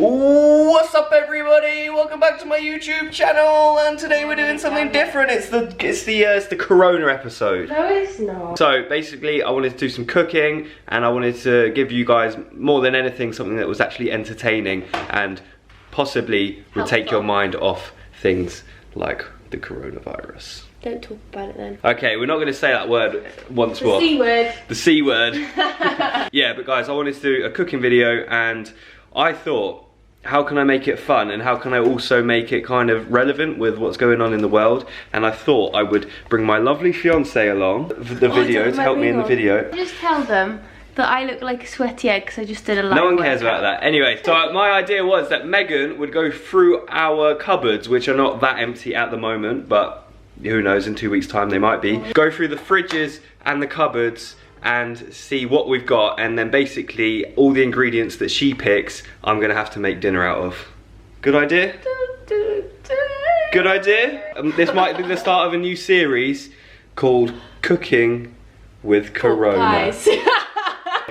What's up, everybody? Welcome back to my YouTube channel, and today we're doing something different. It's the Corona episode. No, it's not. So basically, I wanted to do some cooking, and I wanted to give you guys more than anything something that was actually entertaining and possibly would take your mind off things like the coronavirus. Don't talk about it then. Okay, we're not going to say that word once more. The C word. The C word. Yeah, but guys, I wanted to do a cooking video, and I thought, how can I make it fun, and how can I also make it kind of relevant with what's going on in the world? And I thought I would bring my lovely fiance along for the video to help me in the video. Just tell them that I look like a sweaty egg because I just did a live No one cares about that. Anyway, so my idea was that Megan would go through our cupboards, which are not that empty at the moment, but who knows, in 2 weeks' time they might be. Go through the fridges and the cupboards and see what we've got, and then basically all the ingredients that she picks I'm gonna have to make dinner out of. Good idea? Good idea? This might be the start of a new series called Cooking with Corona.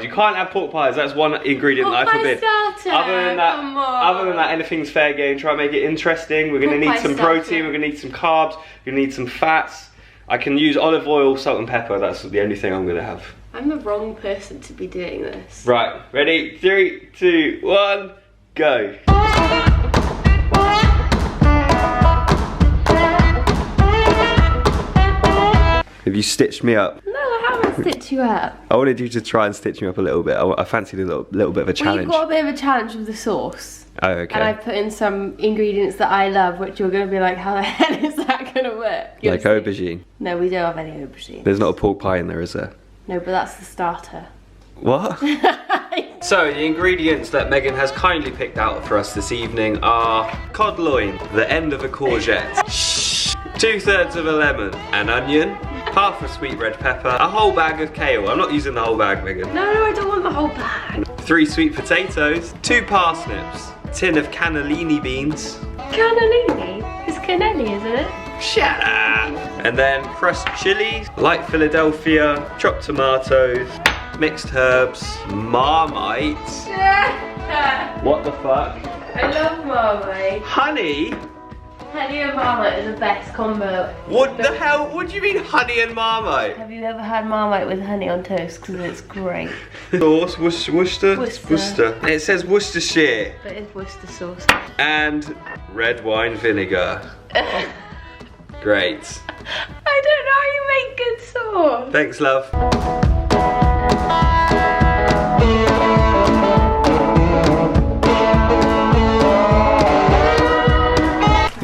You can't have pork pies, that's one ingredient that I forbid. Other than that, anything's fair game. Try and make it interesting. We're gonna need some protein, we're gonna need some carbs, we're gonna need some fats. I can use olive oil, salt and pepper, that's the only thing I'm gonna have. I'm the wrong person to be doing this. Right, ready? 3, 2, 1, go. Have you stitched me up? No, I haven't stitched you up. I wanted you to try and stitch me up a little bit. I fancied a little bit of a challenge. Well, you've got a bit of a challenge with the sauce. Oh, okay. And I put in some ingredients that I love, which you're going to be like, how the hell is that going to work? Like aubergine? No, we don't have any aubergine. There's not a pork pie in there, is there? No, but that's the starter. What? So, the ingredients that Megan has kindly picked out for us this evening are cod loin, the end of a courgette, 2/3 of a lemon, an onion, half a sweet red pepper, a whole bag of kale. I'm not using the whole bag, Megan. No, I don't want the whole bag. 3 sweet potatoes, 2 parsnips, a tin of cannellini beans. Cannellini? It's cannelli, isn't it? Shut up! And then crushed chilies, light Philadelphia, chopped tomatoes, mixed herbs, Marmite. What the fuck? I love Marmite. Honey? Honey and Marmite is the best combo. What the hell? What do you mean honey and Marmite? Have you ever had Marmite with honey on toast? Because it's great. Sauce, Worcester? Worcester. It says Worcestershire. But it's Worcester sauce. And red wine vinegar. Great. I don't know how you make good sauce. Thanks, love.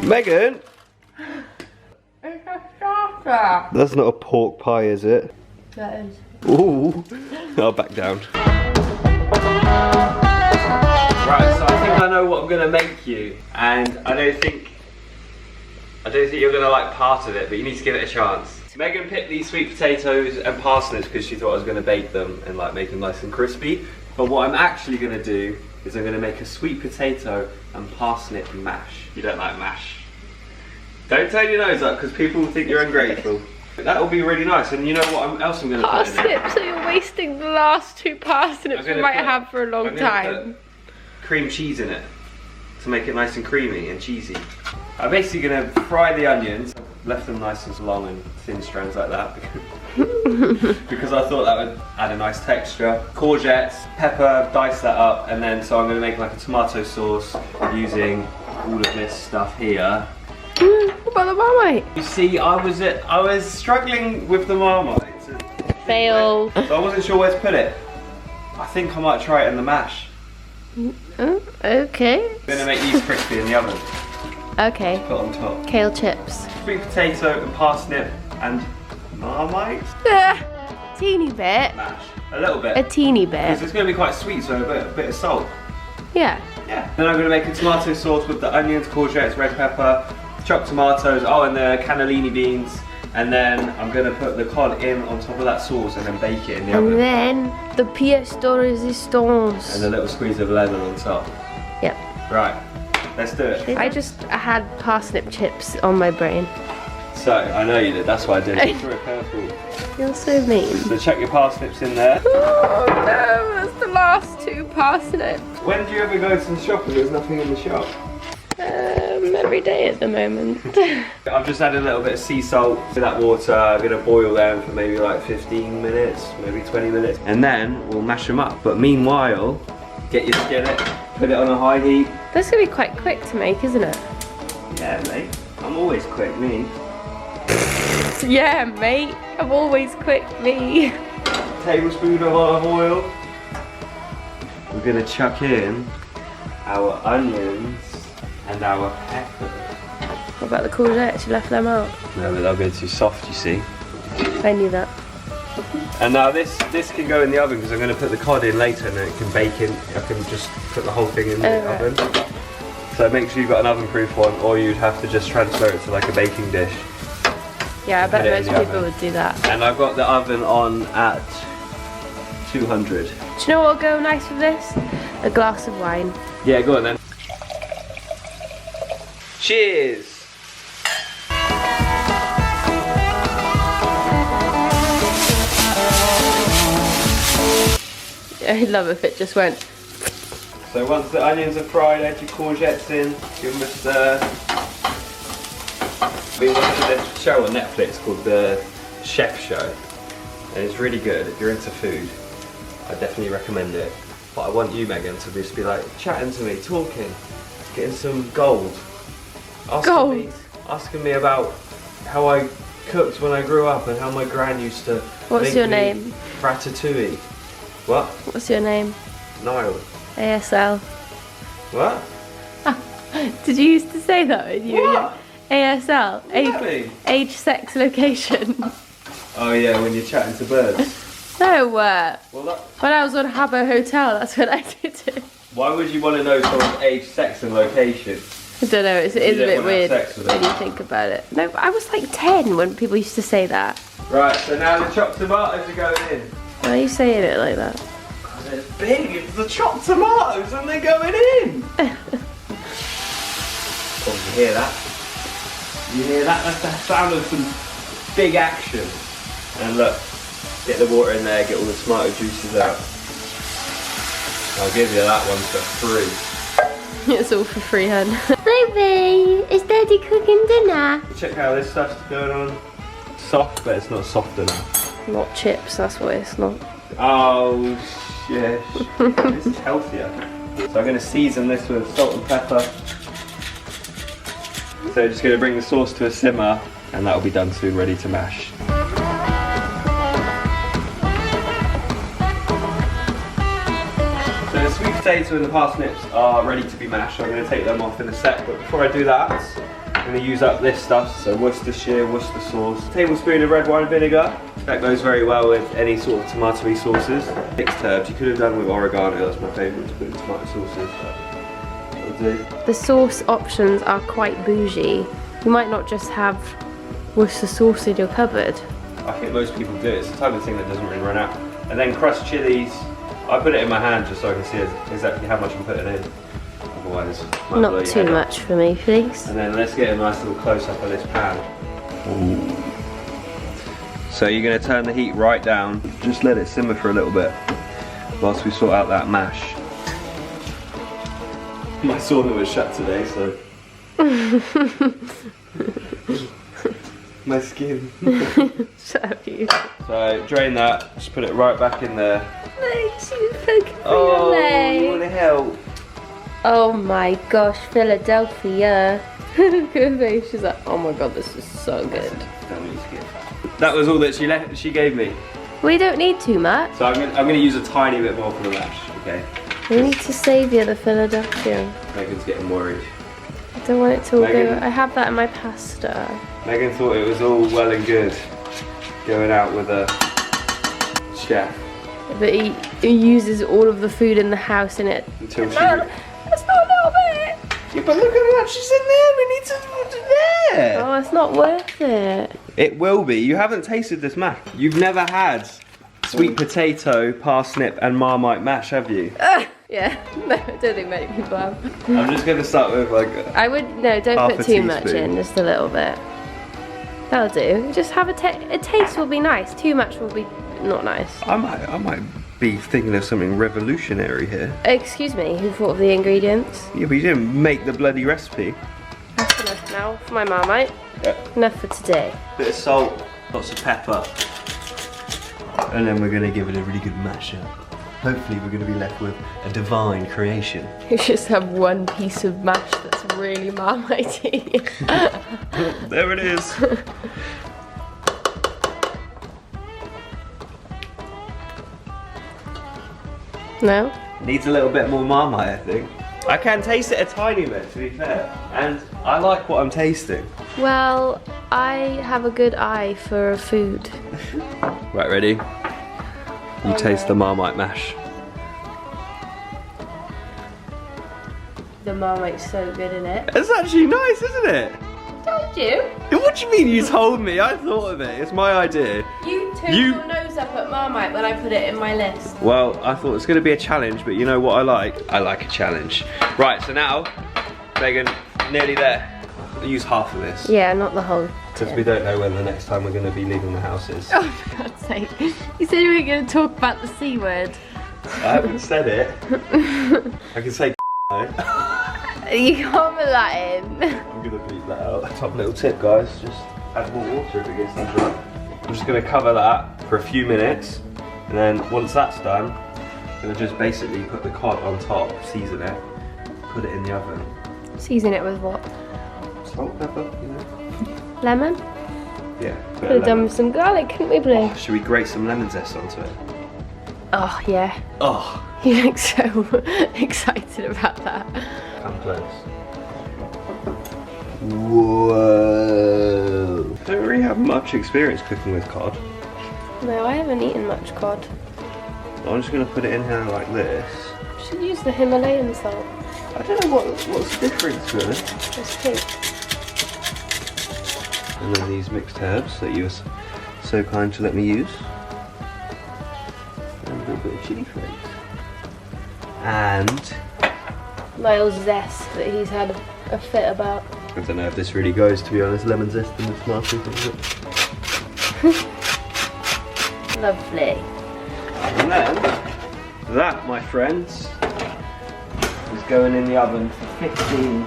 Megan? It's a starter. That's not a pork pie, is it? That is. Ooh. I'll back down. Right, so I think I know what I'm gonna make you, and I don't think you're gonna like part of it, but you need to give it a chance. Megan picked these sweet potatoes and parsnips because she thought I was gonna bake them and like make them nice and crispy. But what I'm actually gonna do is I'm gonna make a sweet potato and parsnip mash. You don't like mash? Don't turn your nose up because people will think you're ungrateful. That will be really nice, and you know what else I'm gonna put in it? Parsnips, so you're wasting the last 2 parsnips we might have for a long time. Put cream cheese in it to make it nice and creamy and cheesy. I'm basically gonna fry the onions. Left them nice and long and thin strands like that because I thought that would add a nice texture. Courgettes, pepper, dice that up, and then so I'm gonna make like a tomato sauce using all of this stuff here. What about the Marmite? You see, I was struggling with the Marmite. Fail. So I wasn't sure where to put it. I think I might try it in the mash. Oh, okay. I'm gonna make these crispy in the oven. Okay. Put on top. Kale chips. Sweet potato and parsnip and Marmite. Teeny bit. Mash. A little bit. A teeny Because bit. it's going to be quite sweet, so a bit of salt. Yeah. Yeah. Then I'm going to make a tomato sauce with the onions, courgettes, red pepper, chopped tomatoes, and the cannellini beans. And then I'm going to put the cod in on top of that sauce and then bake it in the oven. And then the pièce de résistance. And a little squeeze of lemon on top. Yep. Right. Let's do it. I just had parsnip chips on my brain. So, I know you did, that's why I did it. Threw a curveball. You're so mean. So check your parsnips in there. Oh no, that's the last 2 parsnips. When do you ever go to the shop and there's nothing in the shop? Every day at the moment. I've just added a little bit of sea salt to that water. I'm gonna boil them for maybe like 15 minutes, maybe 20 minutes, and then we'll mash them up. But meanwhile, get your skillet, put it on a high heat. That's gonna be quite quick to make, isn't it? Yeah, mate. I'm always quick, me. Yeah, mate. I'm always quick, me. Tablespoon of olive oil. We're gonna chuck in our onions and our peppers. What about the courgettes? You left them out. No, but they'll go too soft, you see. I knew that. And now this can go in the oven because I'm going to put the cod in later and then it can bake in. I can just put the whole thing in the oven. So make sure you've got an oven-proof one, or you'd have to just transfer it to like a baking dish. Yeah, I bet most people would do that. And I've got the oven on at 200. Do you know what will go nice with this? A glass of wine. Yeah, go on then. Cheers! I'd love if it just went. So once the onions are fried, add your courgettes in, give them a stir. I've been watching this show on Netflix called The Chef Show, and it's really good. If you're into food, I definitely recommend it. But I want you, Megan, to just be like chatting to me, talking, getting some gold. Asking me about how I cooked when I grew up and how my gran used to What's your name? Ratatouille. What? What's your name? Niall. ASL. What? Did you used to say that when you were ASL? Age, sex, location. Oh yeah, when you're chatting to birds. No, well, when I was on Habbo Hotel, that's when I did it. Why would you want to know someone's age, sex and location? I don't know, it's a bit weird when you think about it. No, I was like 10 when people used to say that. Right, so now the chopped tomatoes are going in. Why are you saying it like that? Because it's big, it's the chopped tomatoes and they're going in. Oh, you hear that? You hear that? That's the sound of some big action. And look, get the water in there, get all the tomato juices out. I'll give you that one for free. It's all for free, hun. Baby, is Daddy cooking dinner? Check how this stuff's going on. Soft, but it's not soft enough. Not chips, that's what it's not. Oh, shit. This is healthier. So I'm going to season this with salt and pepper. So just going to bring the sauce to a simmer, and that'll be done soon, ready to mash. So the sweet potato and the parsnips are ready to be mashed. So I'm going to take them off in a sec, but before I do that, I'm going to use up this stuff. So Worcestershire, Worcester sauce, a tablespoon of red wine vinegar. That goes very well with any sort of tomatoey sauces. Mixed herbs, you could have done with oregano, that's my favourite to put in tomato sauces. That'll do. The sauce options are quite bougie. You might not just have Worcester sauce in your cupboard. I think most people do. It's the type of thing that doesn't really run out. And then crushed chilies. I put it in my hand just so I can see exactly how much I'm putting in. Otherwise, not too much for me, please. And then let's get a nice little close up of this pan. Ooh. So you're going to turn the heat right down. Just let it simmer for a little bit whilst we sort out that mash. My sauna was shut today, so. My skin. Shut up, you. So drain that, just put it right back in there. Oh, you want to help? Oh my gosh, Philadelphia. Look at her face, she's like, oh my god, this is so good. That was all that she gave me. We don't need too much. So I'm gonna use a tiny bit more for the mash, okay? We need to savour the Philadelphia. Megan's getting worried. I don't want it to all go. I have that in my pasta. Megan thought it was all well and good going out with a chef. But he uses all of the food in the house in it. Until she... That's not a little bit. Yeah, but look how much is in there. We need to put it there. Oh, it's not worth it. It will be. You haven't tasted this mash. You've never had sweet potato, parsnip and Marmite mash, have you? Yeah, no, I don't think many people have. I'm just going to start with like don't put too much in, just a little bit. That'll do. Just have a taste will be nice. Too much will be not nice. I might be thinking of something revolutionary here. Excuse me, who thought of the ingredients? Yeah, but you didn't make the bloody recipe. That's enough now for my Marmite. Yeah. Enough for today. Bit of salt, lots of pepper. And then we're gonna give it a really good mash up. Hopefully we're gonna be left with a divine creation. You just have one piece of mash that's really Marmite-y. There it is. No? Needs a little bit more Marmite, I think. I can taste it a tiny bit, to be fair. And I like what I'm tasting. Well, I have a good eye for food. Right, ready? You taste the Marmite mash. The Marmite's so good in it. It's actually nice, isn't it? Told you. What do you mean you told me? I thought of it. It's my idea. You turned your nose up at Marmite when I put it in my list. Well, I thought it was going to be a challenge, but you know what I like? I like a challenge. Right, so now, Megan, nearly there. I'll use half of this. Yeah, not the whole. Because we don't know when the next time we're going to be leaving the house is. Oh, for God's sake. You said you were going to talk about the C word. I haven't said it. I can say You can't be Latin. I'm going to bleep that out. Top little tip, guys. Just add more water if it gets too dry. I'm just going to cover that for a few minutes. And then once that's done, I'm going to just basically put the cod on top, season it, put it in the oven. Season it with what? Salt, pepper, you know. Lemon? Yeah. Could have done with some garlic, couldn't we, Blue? Oh, should we grate some lemon zest onto it? Oh, yeah. Oh. You look so excited about that. Come close. Whoa. I don't really have much experience cooking with cod. No, I haven't eaten much cod. I'm just going to put it in here like this. Should use the Himalayan salt. I don't know what's the difference really. Just think. And then these mixed herbs that you were so kind to let me use. And a little bit of chili flakes. And Niall's zest that he's had a fit about. I don't know if this really goes, to be honest. Lemon zest and the smarty thing. Lovely. And then that, my friends, is going in the oven for 15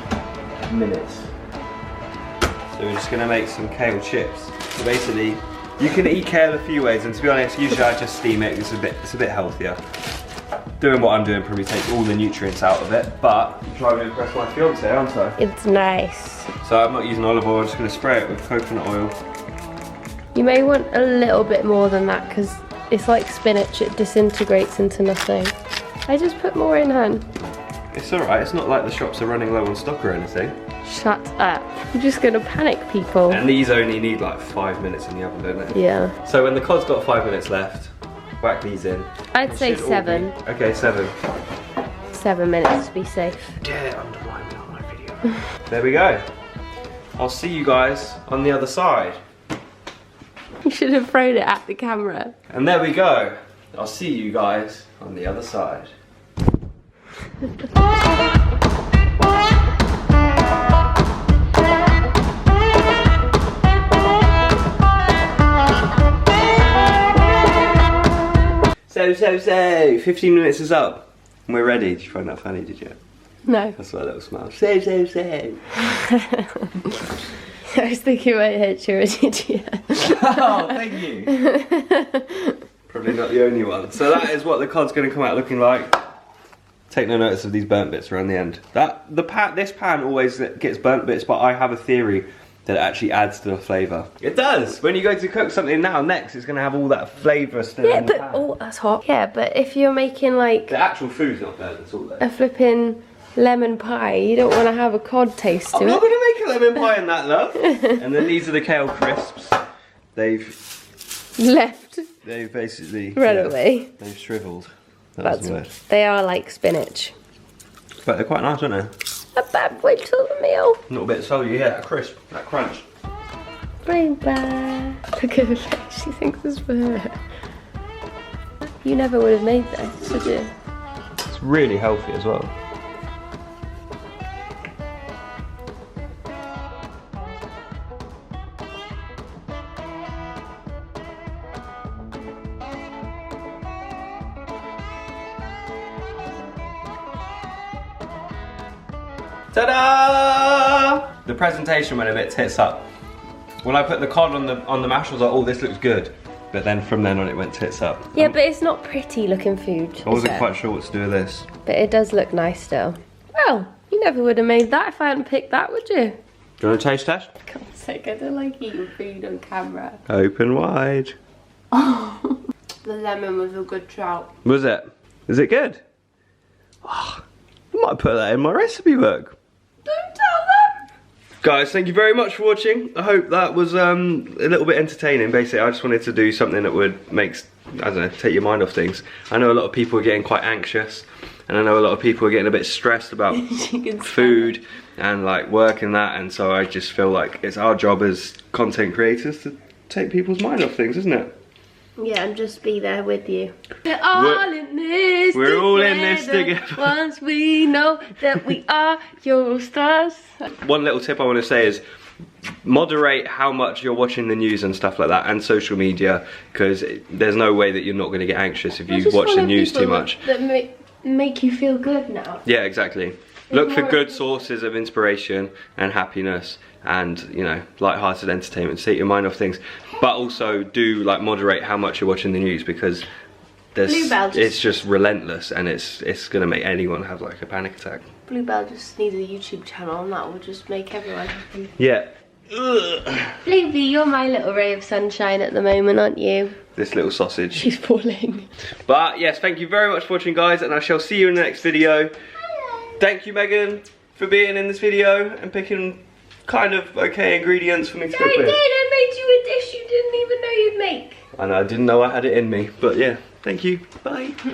minutes. So we're just going to make some kale chips. So basically, you can eat kale a few ways, and to be honest, usually I just steam it. It's a bit healthier. Doing what I'm doing probably takes all the nutrients out of it, but I'm trying to impress my fiance, aren't I? It's nice. So I'm not using olive oil. I'm just going to spray it with coconut oil. You may want a little bit more than that because it's like spinach, it disintegrates into nothing. I just put more in, hun. It's alright, it's not like the shops are running low on stock or anything. Shut up. You're just gonna panic people. And these only need like 5 minutes in the oven, don't they? Yeah. So when the cod's got 5 minutes left, whack these in. I'd say 7. Okay, 7. 7 minutes to be safe. Dare undermine me on my video. There we go. I'll see you guys on the other side. You should have thrown it at the camera. And there we go. I'll see you guys on the other side. So, 15 minutes is up. And we're ready. Did you find that funny, did you? No. That's my little smile. So. I was thinking my head, you're an idiot. Oh, thank you. Probably not the only one. So that is what the cod's going to come out looking like. Take no notice of these burnt bits around the end. This pan always gets burnt bits, but I have a theory that it actually adds to the flavour. It does! When you go to cook something next, it's going to have all that flavour still in the pan. Oh, that's hot. Yeah, but if you're making like the actual food's not burnt at all though. a flipping lemon pie, you don't want to have a cod taste to I'm not going to make a lemon pie in that, love. And then these are the kale crisps. They've basically run away. They've shriveled. That's the word. They are like spinach. But they're quite nice, aren't they? A bad way to the meal. A little bit salty, yeah, that crisp, that crunch. Bring back. Look at her face, she thinks it's for her. You never would have made this, would you? It's really healthy as well. Ta-da! The presentation went a bit tits up. When I put the cod on the mash, I was like, oh, this looks good. But then from then on, it went tits up. Yeah, but it's not pretty looking food. I wasn't quite sure what to do with this. But it does look nice still. Well, you never would have made that if I hadn't picked that, would you? Do you want a taste test? God's sake, I don't like eating food on camera. Open wide. The lemon was a good shout. Was it? Is it good? Oh, I might put that in my recipe book. Don't tell them! Guys, thank you very much for watching. I hope that was a little bit entertaining. Basically, I just wanted to do something that would make, I don't know, take your mind off things. I know a lot of people are getting quite anxious, and I know a lot of people are getting a bit stressed about food and like work and that, and so I just feel like it's our job as content creators to take people's mind off things, isn't it? Yeah, and just be there with you. We're all in this We're all in this together. Once we know that we are your stars. One little tip I want to say is moderate how much you're watching the news and stuff like that, and social media, because there's no way that you're not going to get anxious if you watch the news too much. That make you feel good now. Yeah, exactly. Look for good sources of inspiration and happiness, and you know, light-hearted entertainment. Take your mind off things, but also do like moderate how much you're watching the news, because it's just relentless, and it's gonna make anyone have like a panic attack. Bluebell just needs a YouTube channel, and that will just make everyone happy. Yeah. Bluebee, you're my little ray of sunshine at the moment, aren't you? This little sausage. She's falling. But yes, thank you very much for watching, guys, and I shall see you in the next video. Thank you, Megan, for being in this video and picking kind of okay ingredients for me to cook with. I made you a dish you didn't even know you'd make. I know, I didn't know I had it in me, but yeah, thank you. Bye.